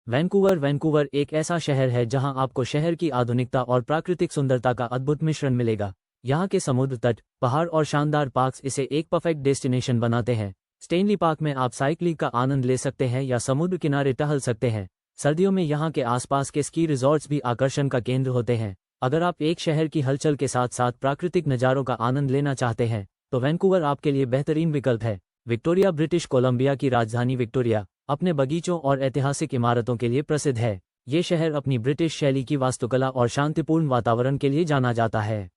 Vancouver Vancouver एक ऐसा शहर है जहां आपको शहर की आधुनिकता और प्राकृतिक सुंदरता का अद्भुत मिश्रण मिलेगा। यहाँ के समुद्र तट, पहाड़ और शानदार पार्क्स इसे एक परफेक्ट डेस्टिनेशन बनाते हैं। स्टेनली पार्क में आप साइकिलिंग का आनंद ले सकते हैं या समुद्र किनारे टहल सकते हैं। सर्दियों में यहाँ के आसपास के स्की रिजॉर्ट्स भी आकर्षण का केंद्र होते हैं। अगर आप एक शहर की हलचल के साथ साथ प्राकृतिक नज़ारों का आनंद लेना चाहते हैं तो वैंकूवर आपके लिए बेहतरीन विकल्प है। विक्टोरिया ब्रिटिश कोलंबिया की राजधानी विक्टोरिया अपने बगीचों और ऐतिहासिक इमारतों के लिए प्रसिद्ध है। ये शहर अपनी ब्रिटिश शैली की वास्तुकला और शांतिपूर्ण वातावरण के लिए जाना जाता है।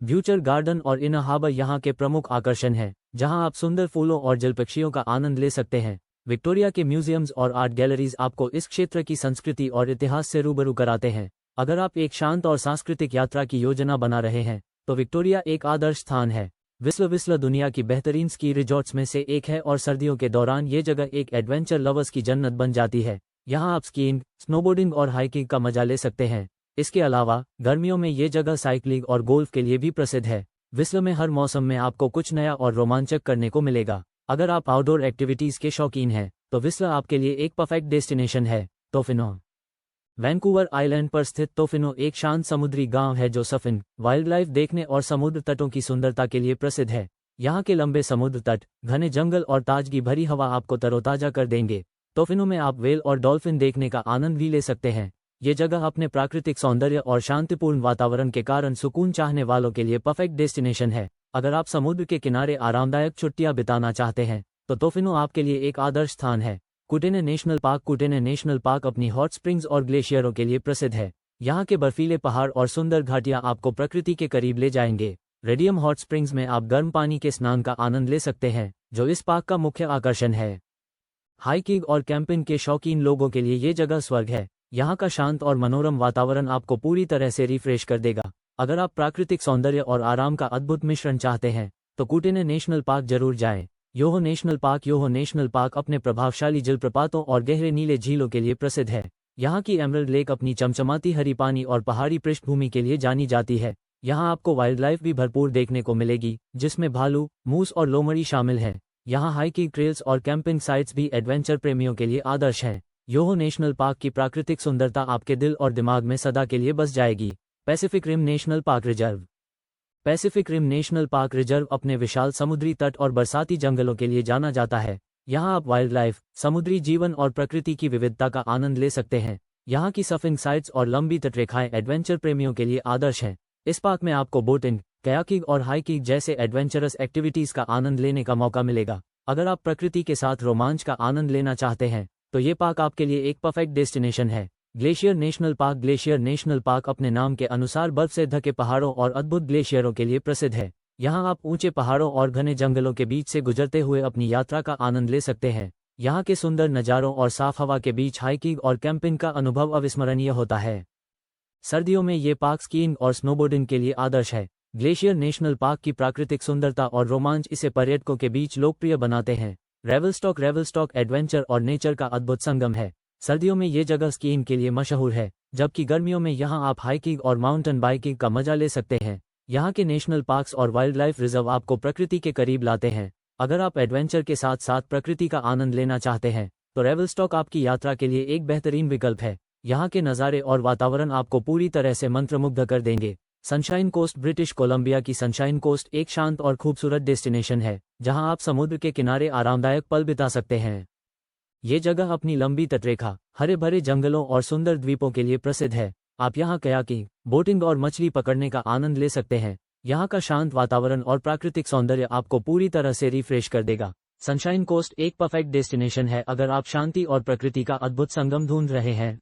ब्यूचर गार्डन और इनर हार्बर यहाँ के प्रमुख आकर्षण हैं, जहाँ आप सुंदर फूलों और जलपक्षियों का आनंद ले सकते हैं। विक्टोरिया के म्यूजियम्स और आर्ट गैलरीज आपको इस क्षेत्र की संस्कृति और इतिहास से रूबरू कराते हैं। अगर आप एक शांत और सांस्कृतिक यात्रा की योजना बना रहे हैं तो विक्टोरिया एक आदर्श स्थान है। विस्ल दुनिया की बेहतरीन स्की रिजॉर्ट्स में से एक है और सर्दियों के दौरान ये जगह एक एडवेंचर लवर्स की जन्नत बन जाती है। यहाँ आप स्कीइंग, स्नोबोर्डिंग और हाइकिंग का मजा ले सकते हैं। इसके अलावा गर्मियों में ये जगह साइकिलिंग और गोल्फ के लिए भी प्रसिद्ध है। विस्ल में हर मौसम में आपको कुछ नया और रोमांचक करने को मिलेगा। अगर आप आउटडोर एक्टिविटीज के शौकीन हैं तो विस्ल आपके लिए एक परफेक्ट डेस्टिनेशन है। तोफिनो वैंकूवर आइलैंड पर स्थित तोफिनो एक शांत समुद्री गांव है जो सर्फिंग, वाइल्डलाइफ देखने और समुद्र तटों की सुंदरता के लिए प्रसिद्ध है। यहाँ के लंबे समुद्र तट, घने जंगल और ताजगी भरी हवा आपको तरोताजा कर देंगे। तोफिनो में आप व्हेल और डॉल्फिन देखने का आनंद भी ले सकते हैं। ये जगह अपने प्राकृतिक सौंदर्य और शांतिपूर्ण वातावरण के कारण सुकून चाहने वालों के लिए परफेक्ट डेस्टिनेशन है। अगर आप समुद्र के किनारे आरामदायक छुट्टियां बिताना चाहते हैं तो तोफिनो आपके लिए एक आदर्श स्थान है। कुटेने नेशनल पार्क अपनी हॉट स्प्रिंग्स और ग्लेशियरों के लिए प्रसिद्ध है। यहाँ के बर्फीले पहाड़ और सुंदर घाटियां आपको प्रकृति के करीब ले जाएंगे। रेडियम हॉट स्प्रिंग्स में आप गर्म पानी के स्नान का आनंद ले सकते हैं, जो इस पार्क का मुख्य आकर्षण है। हाइकिंग और कैंपिंग के शौकीन लोगों के लिए ये जगह स्वर्ग है। यहाँ का शांत और मनोरम वातावरण आपको पूरी तरह से रिफ्रेश कर देगा। अगर आप प्राकृतिक सौंदर्य और आराम का अद्भुत मिश्रण चाहते हैं तो कुटेने नेशनल पार्क जरूर जाएं। योहो नेशनल पार्क अपने प्रभावशाली जलप्रपातों और गहरे नीले झीलों के लिए प्रसिद्ध है। यहाँ की एमरल्ड लेक अपनी चमचमाती हरी पानी और पहाड़ी पृष्ठभूमि के लिए जानी जाती है। यहाँ आपको वाइल्डलाइफ भी भरपूर देखने को मिलेगी, जिसमें भालू, मूस और लोमड़ी शामिल हैं। यहाँ हाइकिंग ट्रेल्स और कैंपिंग साइट्स भी एडवेंचर प्रेमियों के लिए आदर्श हैं। योहो नेशनल पार्क की प्राकृतिक सुंदरता आपके दिल और दिमाग में सदा के लिए बस जाएगी। Pacific Rim National Park Reserve अपने विशाल समुद्री तट और बरसाती जंगलों के लिए जाना जाता है। यहाँ आप वाइल्डलाइफ, समुद्री जीवन और प्रकृति की विविधता का आनंद ले सकते हैं। यहाँ की सर्फिंग साइट्स और लंबी तटरेखाएं एडवेंचर प्रेमियों के लिए आदर्श हैं। इस पार्क में आपको बोटिंग, कयाकिंग और हाइकिंग जैसे एडवेंचरस एक्टिविटीज का आनंद लेने का मौका मिलेगा। अगर आप प्रकृति के साथ रोमांच का आनंद लेना चाहते हैं तो ये पार्क आपके लिए एक परफेक्ट डेस्टिनेशन है। ग्लेशियर नेशनल पार्क अपने नाम के अनुसार बर्फ से ढके पहाड़ों और अद्भुत ग्लेशियरों के लिए प्रसिद्ध है। यहाँ आप ऊंचे पहाड़ों और घने जंगलों के बीच से गुजरते हुए अपनी यात्रा का आनंद ले सकते हैं। यहाँ के सुंदर नज़ारों और साफ हवा के बीच हाइकिंग और कैंपिंग का अनुभव अविस्मरणीय होता है। सर्दियों में ये पार्क स्कीइंग और स्नोबोर्डिंग के लिए आदर्श है। ग्लेशियर नेशनल पार्क की प्राकृतिक सुंदरता और रोमांच इसे पर्यटकों के बीच लोकप्रिय बनाते हैं। रेवलस्टॉक एडवेंचर और नेचर का अद्भुत संगम है। सर्दियों में ये जगह स्कीइंग के लिए मशहूर है, जबकि गर्मियों में यहाँ आप हाइकिंग और माउंटेन बाइकिंग का मजा ले सकते हैं। यहाँ के नेशनल पार्क्स और वाइल्ड लाइफ रिजर्व आपको प्रकृति के करीब लाते हैं। अगर आप एडवेंचर के साथ साथ प्रकृति का आनंद लेना चाहते हैं तो रेवलस्टॉक आपकी यात्रा के लिए एक बेहतरीन विकल्प है। यहाँ के नज़ारे और वातावरण आपको पूरी तरह से मंत्रमुग्ध कर देंगे। सनशाइन कोस्ट ब्रिटिश कोलंबिया की सनशाइन कोस्ट एक शांत और खूबसूरत डेस्टिनेशन है, जहाँ आप समुद्र के किनारे आरामदायक पल बिता सकते हैं। ये जगह अपनी लंबी तटरेखा, हरे भरे जंगलों और सुंदर द्वीपों के लिए प्रसिद्ध है। आप यहाँ कयाकिंग, बोटिंग और मछली पकड़ने का आनंद ले सकते हैं। यहाँ का शांत वातावरण और प्राकृतिक सौंदर्य आपको पूरी तरह से रिफ्रेश कर देगा। सनशाइन कोस्ट एक परफेक्ट डेस्टिनेशन है अगर आप शांति और प्रकृति का अद्भुत संगम ढूंढ रहे हैं।